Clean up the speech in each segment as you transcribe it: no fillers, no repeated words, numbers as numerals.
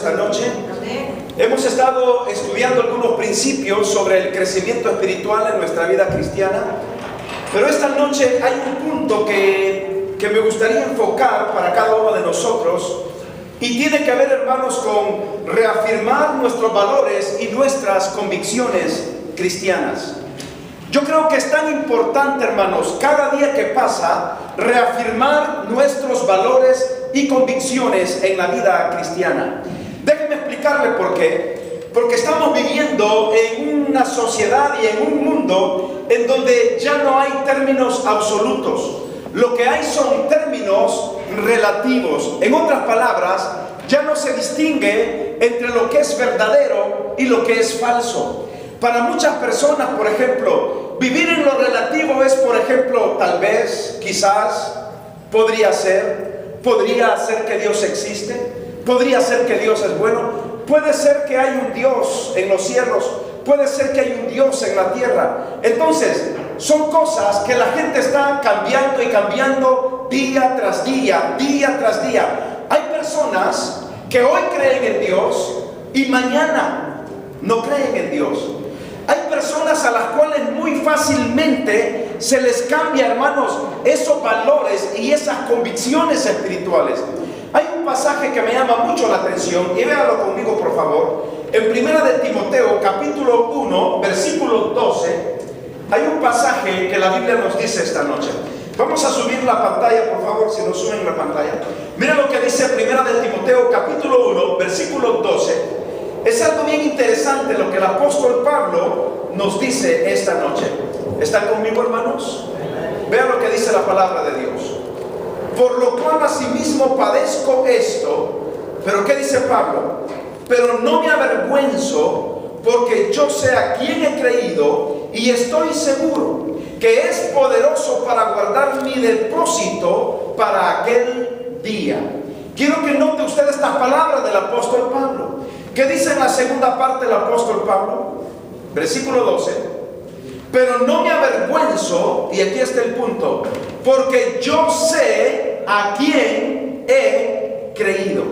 Esta noche hemos estado estudiando algunos principios sobre el crecimiento espiritual en nuestra vida cristiana, pero esta noche hay un punto que me gustaría enfocar para cada uno de nosotros y tiene que ver, hermanos, con reafirmar nuestros valores y nuestras convicciones cristianas. Yo creo que es tan importante, hermanos, cada día que pasa, reafirmar nuestros valores y convicciones en la vida cristiana. Déjenme explicarle por qué. Porque estamos viviendo en una sociedad y en un mundo en donde ya no hay términos absolutos. Lo que hay son términos relativos. En otras palabras, ya no se distingue entre lo que es verdadero y lo que es falso. Para muchas personas, por ejemplo, vivir en lo relativo es, por ejemplo, tal vez, quizás, podría ser que Dios existe, podría ser que Dios es bueno, puede ser que hay un Dios en los cielos, puede ser que hay un Dios en la tierra. Entonces, son cosas que la gente está cambiando y cambiando día tras día, día tras día. Hay personas que hoy creen en Dios y mañana no creen en Dios. Hay personas a las cuales muy fácilmente se les cambia, hermanos, esos valores y esas convicciones espirituales. Hay un pasaje que me llama mucho la atención y véalo conmigo, por favor. En 1 de Timoteo, capítulo 1, versículo 12, hay un pasaje que la Biblia nos dice esta noche. Vamos a subir la pantalla, por favor, si nos suben la pantalla. Mira lo que dice 1 de Timoteo, capítulo 1, versículo 12. Es algo bien interesante lo que el apóstol Pablo nos dice esta noche. ¿Están conmigo, hermanos? Vean lo que dice la palabra de Dios. Por lo cual asimismo padezco esto. ¿Pero qué dice Pablo? Pero no me avergüenzo, porque yo sé a quién he creído y estoy seguro que es poderoso para guardar mi depósito para aquel día. Quiero que note usted estas palabras del apóstol Pablo. ¿Qué dice en la segunda parte del apóstol Pablo? Versículo 12. Pero no me avergüenzo, y aquí está el punto, porque yo sé a quién he creído.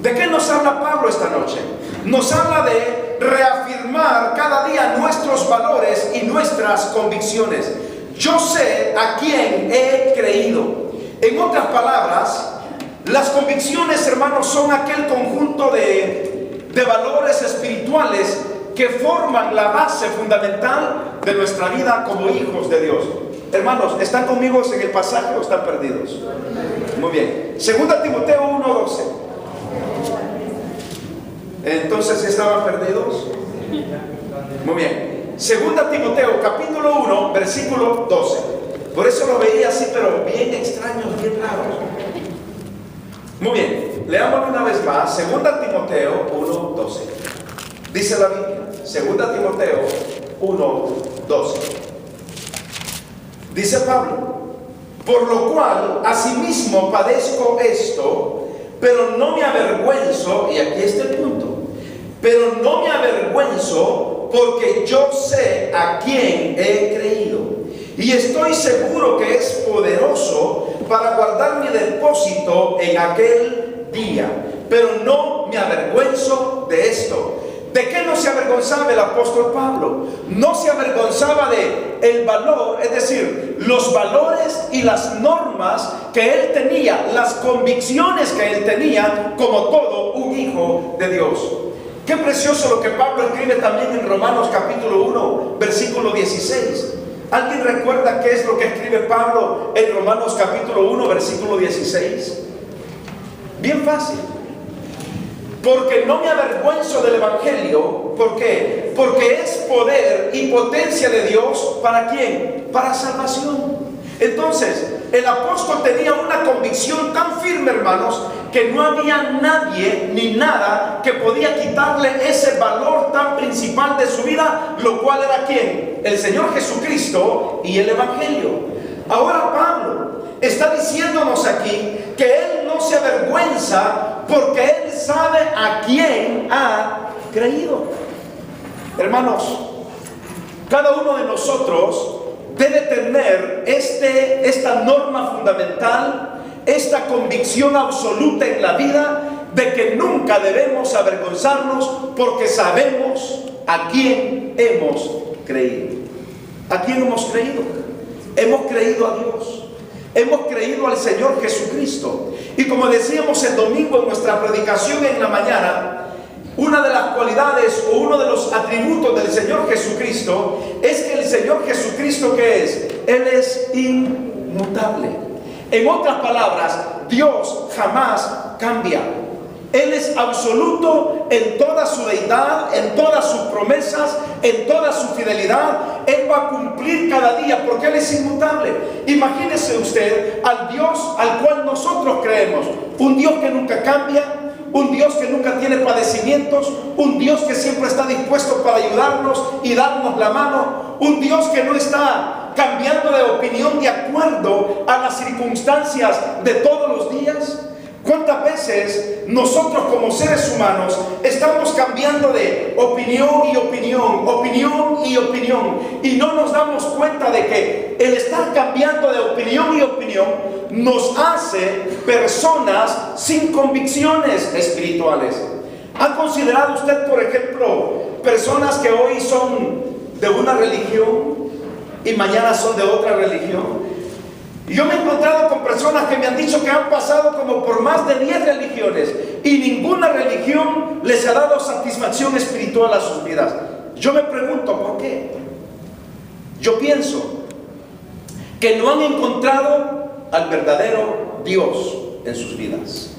¿De qué nos habla Pablo esta noche? Nos habla de reafirmar cada día nuestros valores y nuestras convicciones. Yo sé a quién he creído. En otras palabras, las convicciones, hermanos, son aquel conjunto de valores espirituales que forman la base fundamental de nuestra vida como hijos de Dios. Hermanos, ¿están conmigo en el pasaje o están perdidos? Muy bien. 2 Timoteo 1:12. Entonces, ¿estaban perdidos? Muy bien. 2 Timoteo capítulo 1, versículo 12. Por eso lo veía así, pero bien extraños, bien raros. Muy bien, leámoslo una vez más. 2 Timoteo 1:12. Dice la Biblia, 2 Timoteo 1:12. Dice Pablo: por lo cual asimismo padezco esto, pero no me avergüenzo, y aquí está el punto, pero no me avergüenzo, porque yo sé a quién he creído y estoy seguro que es poderoso para guardar mi depósito en aquel día. Pero no me avergüenzo de esto. ¿De qué no se avergonzaba el apóstol Pablo? No se avergonzaba de el valor, es decir, los valores y las normas que él tenía, las convicciones que él tenía como todo un hijo de Dios. Qué precioso lo que Pablo escribe también en Romanos capítulo 1, versículo 16. ¿Alguien recuerda qué es lo que escribe Pablo en Romanos capítulo 1, versículo 16? Bien fácil. Porque no me avergüenzo del Evangelio. ¿Por qué? Porque es poder y potencia de Dios. ¿Para quién? Para salvación. Entonces, el apóstol tenía una convicción tan firme, hermanos, que no había nadie ni nada que podía quitarle ese valor tan principal de su vida, lo cual era ¿quién? El Señor Jesucristo y el Evangelio. Ahora Pablo está diciéndonos aquí que él no se avergüenza porque él sabe a quién ha creído. Hermanos, cada uno de nosotros debe tener esta norma fundamental, esta convicción absoluta en la vida, de que nunca debemos avergonzarnos porque sabemos a quién hemos creído. ¿A quién hemos creído? Hemos creído a Dios. Hemos creído al Señor Jesucristo. Y como decíamos el domingo en nuestra predicación en la mañana, una de las cualidades o uno de los atributos del Señor Jesucristo es que el Señor Jesucristo, ¿qué es? Él es inmutable. En otras palabras, Dios jamás cambia. Él es absoluto en toda su deidad, en todas sus promesas, en toda su fidelidad. Él va a cumplir cada día porque Él es inmutable. Imagínese usted al Dios al cual nosotros creemos. Un Dios que nunca cambia, un Dios que nunca tiene padecimientos, un Dios que siempre está dispuesto para ayudarnos y darnos la mano, un Dios que no está cambiando de opinión de acuerdo a las circunstancias de todos los días. ¿Cuántas veces nosotros como seres humanos estamos cambiando de opinión y opinión, opinión y opinión, y no nos damos cuenta de que el estar cambiando de opinión y opinión nos hace personas sin convicciones espirituales? ¿Ha considerado usted, por ejemplo, personas que hoy son de una religión y mañana son de otra religión? Yo me he encontrado con personas que me han dicho que han pasado como por más de 10 religiones y ninguna religión les ha dado satisfacción espiritual a sus vidas. Yo me pregunto, ¿por qué? Yo pienso que no han encontrado al verdadero Dios en sus vidas.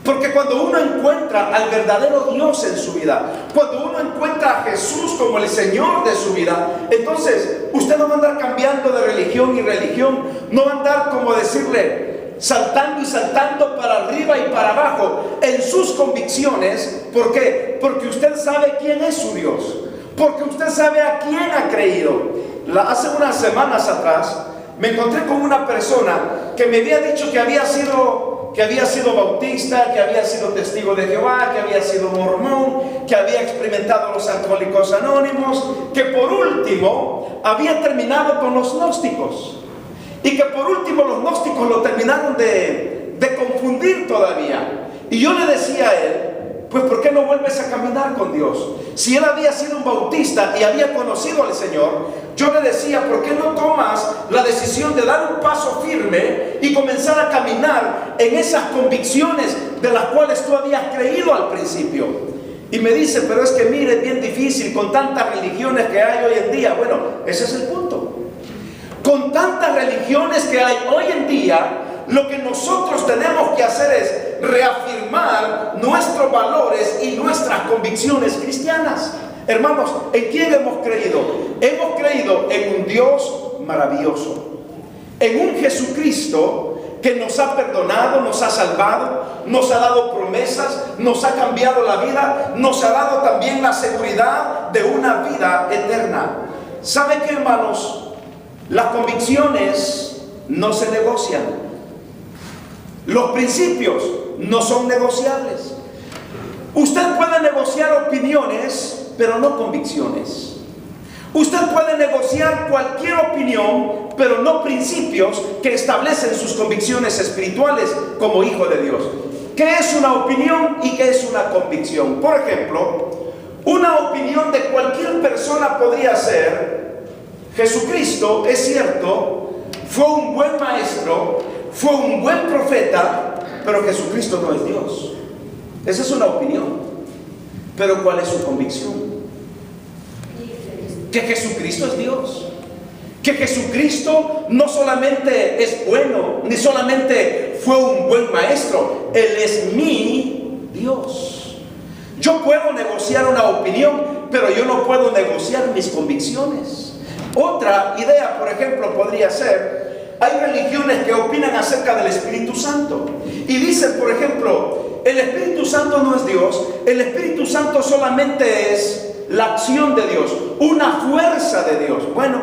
Porque cuando uno encuentra al verdadero Dios en su vida, cuando uno encuentra a Jesús como el Señor de su vida, entonces usted no va a andar cambiando de religión y religión, no va a andar, como decirle, saltando y saltando para arriba y para abajo en sus convicciones. ¿Por qué? Porque usted sabe quién es su Dios, porque usted sabe a quién ha creído. Hace unas semanas atrás me encontré con una persona que me había dicho que había sido bautista, que había sido testigo de Jehová, que había sido mormón, que había experimentado los alcohólicos anónimos, que por último había terminado con los gnósticos, y que por último los gnósticos lo terminaron de confundir todavía. Y yo le decía a él, pues ¿por qué no vuelves a caminar con Dios? Si él había sido un bautista y había conocido al Señor, yo le decía, ¿por qué no tomas la decisión de dar un paso firme y comenzar a caminar en esas convicciones de las cuales tú habías creído al principio? Y me dice, pero es que mire, es bien difícil con tantas religiones que hay hoy en día. Bueno, ese es el punto. Con tantas religiones que hay hoy en día, lo que nosotros tenemos que hacer es reafirmar nuestros valores y nuestras convicciones cristianas. Hermanos, ¿en quién hemos creído? Hemos creído en un Dios maravilloso, en un Jesucristo que nos ha perdonado, nos ha salvado, nos ha dado promesas, nos ha cambiado la vida, nos ha dado también la seguridad de una vida eterna. ¿Sabe qué, hermanos? Las convicciones no se negocian. Los principios no son negociables. Usted puede negociar opiniones, pero no convicciones. Usted puede negociar cualquier opinión, pero no principios que establecen sus convicciones espirituales como hijo de Dios. ¿Qué es una opinión y qué es una convicción? Por ejemplo, una opinión de cualquier persona podría ser: Jesucristo, es cierto, fue un buen maestro, fue un buen profeta, pero Jesucristo no es Dios. Esa es una opinión. Pero ¿cuál es su convicción? Que Jesucristo es Dios. Que Jesucristo no solamente es bueno, ni solamente fue un buen maestro, Él es mi Dios. Yo puedo negociar una opinión, pero yo no puedo negociar mis convicciones. Otra idea, por ejemplo, podría ser: hay religiones que opinan acerca del Espíritu Santo y dicen, por ejemplo, el Espíritu Santo no es Dios, el Espíritu Santo solamente es la acción de Dios, una fuerza de Dios. Bueno,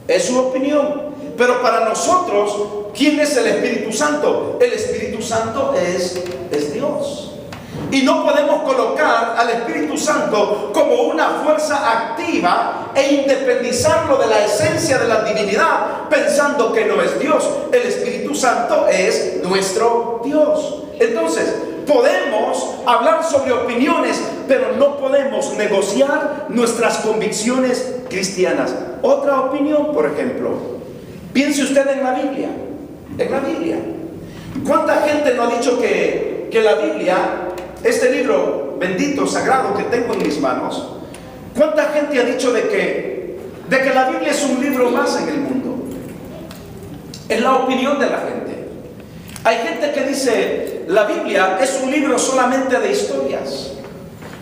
es su opinión, pero para nosotros, ¿quién es el Espíritu Santo? El Espíritu Santo es Dios. Y no podemos colocar al Espíritu Santo como una fuerza activa e independizarlo de la esencia de la divinidad pensando que no es Dios. El Espíritu Santo es nuestro Dios. Entonces, podemos hablar sobre opiniones, pero no podemos negociar nuestras convicciones cristianas. Otra opinión, por ejemplo, piense usted en la Biblia. En la Biblia, ¿cuánta gente no ha dicho que la Biblia, este libro bendito, sagrado que tengo en mis manos, cuánta gente ha dicho de que la Biblia es un libro más en el mundo? Es la opinión de la gente. Hay gente que dice, la Biblia es un libro solamente de historias.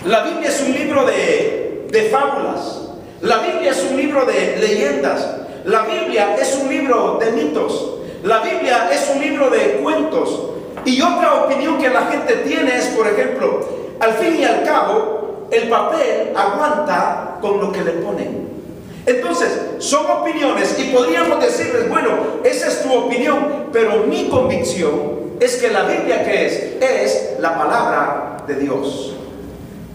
La Biblia es un libro de fábulas. La Biblia es un libro de leyendas. La Biblia es un libro de mitos. La Biblia es un libro de cuentos. Y otra opinión que la gente tiene es, por ejemplo, al fin y al cabo, el papel aguanta con lo que le ponen. Entonces, son opiniones y podríamos decirles, bueno, esa es tu opinión, pero mi convicción es que la Biblia, ¿qué es? Es la palabra de Dios.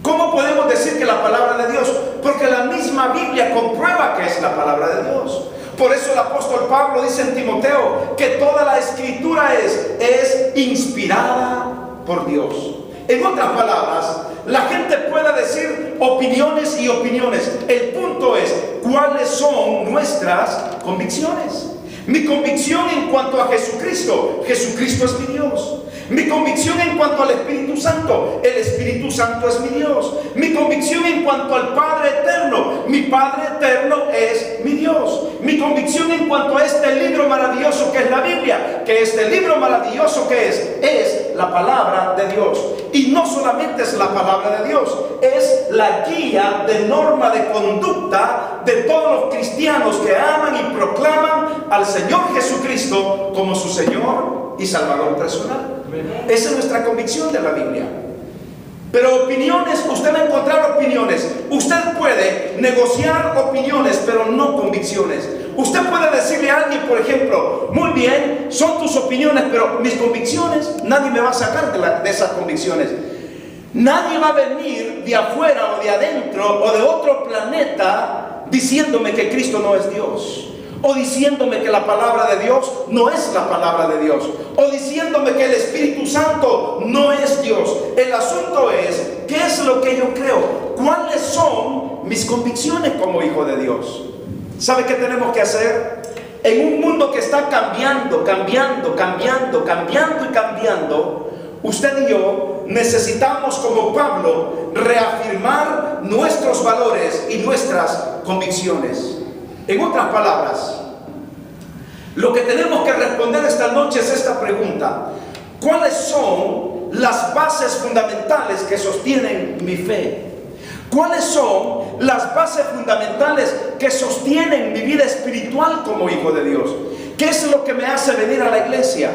¿Cómo podemos decir que la palabra de Dios? Porque la misma Biblia comprueba que es la palabra de Dios. Por eso el apóstol Pablo dice en Timoteo que toda la escritura es inspirada por Dios. En otras palabras, la gente puede decir opiniones y opiniones. El punto es, ¿cuáles son nuestras convicciones? Mi convicción en cuanto a Jesucristo, Jesucristo es mi Dios. Mi convicción en cuanto al Espíritu Santo, el Espíritu Santo es mi Dios. Mi convicción en cuanto al Padre Eterno, mi Padre Eterno es mi Dios. Mi convicción en cuanto a este libro maravilloso que es la Biblia, que este libro maravilloso que es la palabra de Dios. Y no solamente es la palabra de Dios, es la guía de norma de conducta de todos los cristianos que aman y proclaman al Señor Jesucristo como su Señor y Salvador personal. Esa es nuestra convicción de la Biblia. Pero opiniones, usted va a encontrar opiniones. Usted puede negociar opiniones, pero no convicciones. Usted puede decirle a alguien, por ejemplo, muy bien, son tus opiniones, pero mis convicciones, nadie me va a sacar de esas convicciones. Nadie va a venir de afuera o de adentro o de otro planeta diciéndome que Cristo no es Dios, o diciéndome que la palabra de Dios no es la palabra de Dios, o diciéndome que el Espíritu Santo no es Dios. El asunto es, ¿qué es lo que yo creo? ¿Cuáles son mis convicciones como hijo de Dios? ¿Sabe qué tenemos que hacer? En un mundo que está cambiando, usted y yo necesitamos, como Pablo, reafirmar nuestros valores y nuestras convicciones. En otras palabras, lo que tenemos que responder esta noche es esta pregunta: ¿cuáles son las bases fundamentales que sostienen mi fe? ¿Cuáles son las bases fundamentales que sostienen mi vida espiritual como hijo de Dios? ¿Qué es lo que me hace venir a la iglesia?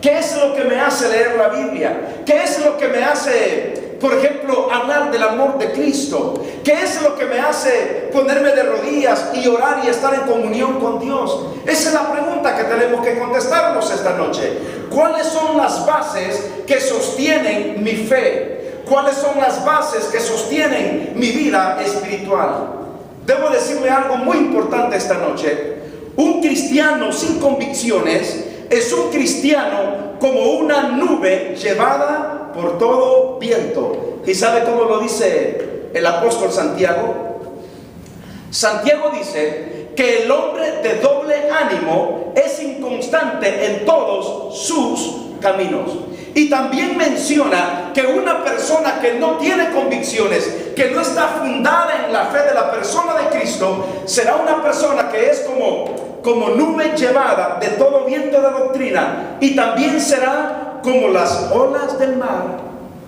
¿Qué es lo que me hace leer la Biblia? ¿Qué es lo que me hace, por ejemplo, hablar del amor de Cristo? ¿Qué es lo que me hace ponerme de rodillas y orar y estar en comunión con Dios? Esa es la pregunta que tenemos que contestarnos esta noche. ¿Cuáles son las bases que sostienen mi fe? ¿Cuáles son las bases que sostienen mi vida espiritual? Debo decirle algo muy importante esta noche. Un cristiano sin convicciones es un cristiano como una nube llevada por todo viento. ¿Y sabe cómo lo dice el apóstol Santiago? Santiago dice que el hombre de doble ánimo es inconstante en todos sus caminos. Y también menciona que una persona que no tiene convicciones, que no está fundada en la fe de la persona de Cristo, será una persona que es como nube llevada de todo viento de doctrina, y también será como las olas del mar,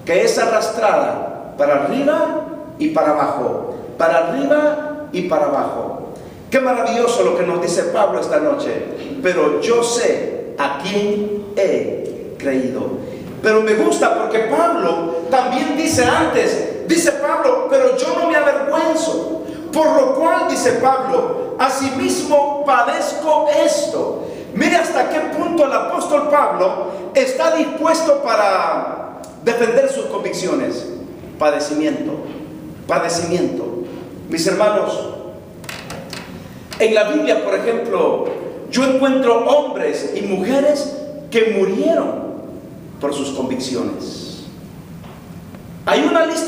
que es arrastrada para arriba y para abajo, para arriba y para abajo. Qué maravilloso lo que nos dice Pablo esta noche. Pero yo sé a quién he creído. Pero me gusta porque Pablo también dice antes, dice Pablo, pero yo no me avergüenzo, por lo cual, dice Pablo, asimismo padezco esto. Mire hasta qué punto el apóstol Pablo está dispuesto para defender sus convicciones. Padecimiento, padecimiento. Mis hermanos, en la Biblia, por ejemplo, yo encuentro hombres y mujeres que murieron por sus convicciones. Hay una lista